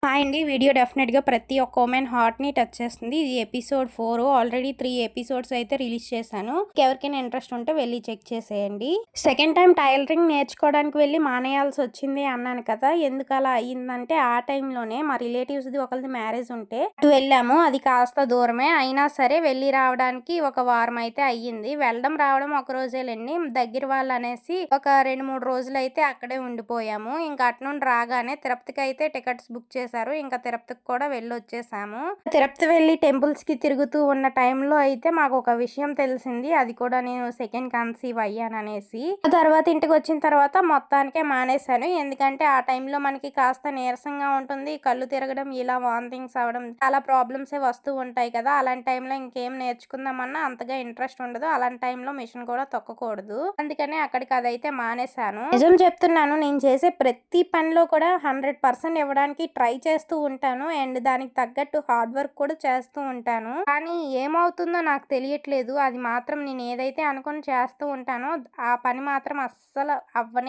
Hi అండి. Video డెఫినెట్‌గా ప్రతి ఒక్క ఉమెన్ హార్ట్‌ని టచ్ చేస్తుంది. ఇది ఎపిసోడ్ 4 ఆల్రెడీ 3 ఎపిసోడ్స్ అయితే రిలీజ్ చేశాను. ఎవరికైనా ఇంట్రెస్ట్ ఉంటే వెళ్లి చెక్ చేసేయండి. సెకండ్ టైం టైలరింగ్ నేర్చుకోవడానికి వెళ్లి మానేయాల్సి వచ్చింది అన్నాను కదా! ఎందుకు అలా అయ్యిందంటే ఆ టైంలోనే మా రిలేటివ్స్‌ది ఒకళ్ళది మ్యారేజ్ ఉంటే అటు వెళ్ళాము. అది కాస్త దూరమే అయినా సరే వెళ్లి రావడానికి ఒక వారం అయితే అయ్యింది. వెళ్ళడం రావడం ఒక రోజేలెండి. దగ్గర వాళ్ళు అనేసి ఒక 2, 3 రోజులైతే అక్కడే ఉండిపోయాము. ఇంకా అటు నుండి రాగానే తిరుపతికి అయితే టికెట్స్ బుక్ చేశారు. ఇంకా తిరుపతికి కూడా వెళ్ళొచ్చేసాము. తిరుపతి వెళ్ళి టెంపుల్స్ కి తిరుగుతూ ఉన్న టైంలో అయితే మాకు ఒక విషయం తెలిసింది. అది కూడా నేను సెకండ్ కన్సీవ్ అయ్యాననేసి. ఆ తర్వాత ఇంటికి వచ్చిన తర్వాత మొత్తానికే మానేశాను. ఎందుకంటే ఆ టైంలో మనకి కాస్త నీరసంగా ఉంటుంది. కళ్ళు తిరగడం, ఇలా వామిటింగ్స్ అవ్వడం చాలా ప్రాబ్లమ్సే వస్తూ ఉంటాయి కదా! అలాంటి టైంలో ఇంకేం నేర్చుకుందామన్నా అంతగా ఇంట్రెస్ట్ ఉండదు. అలాంటి టైంలో మిషన్ కూడా తొక్కకూడదు. అందుకనే అక్కడికి అదైతే మానేశాను. నిజం చెప్తున్నాను. నేను చేసే ప్రతి పనిలో కూడా 100% ఇవ్వడానికి ట్రై చేస్తూ ఉంటాను. అండ్ దానికి తగ్గట్టు హార్డ్ వర్క్ కూడా చేస్తూ ఉంటాను. కానీ ఏమవుతుందో నాకు తెలియట్లేదు. అది మాత్రం నేను ఏదైతే అనుకుని చేస్తూ ఉంటానో ఆ పని మాత్రం అస్సలు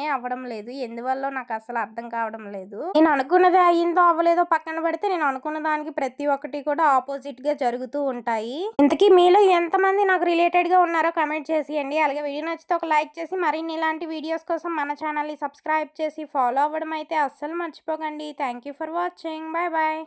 అవ్వడం లేదు. ఎందువల్లో నాకు అసలు అర్థం కావడం లేదు. నేను అనుకున్నది అయ్యిందో అవ్వలేదో పక్కన పెడితే నేను అనుకున్న దానికి ప్రతి ఒక్కటి కూడా ఆపోజిట్ గా జరుగుతూ ఉంటాయి. ఇంతకీ మీలో ఎంతమంది నాకు రిలేటెడ్ గా ఉన్నారో కమెంట్ చేసేయండి. అలాగే వీడియో నచ్చితే ఒక లైక్ చేసి మరిన్ని ఇలాంటి వీడియోస్ కోసం మన ఛానల్ ని సబ్స్క్రైబ్ చేసి ఫాలో అవ్వడం అయితే అస్సలు మర్చిపోకండి. Thank you for watching. Bye bye.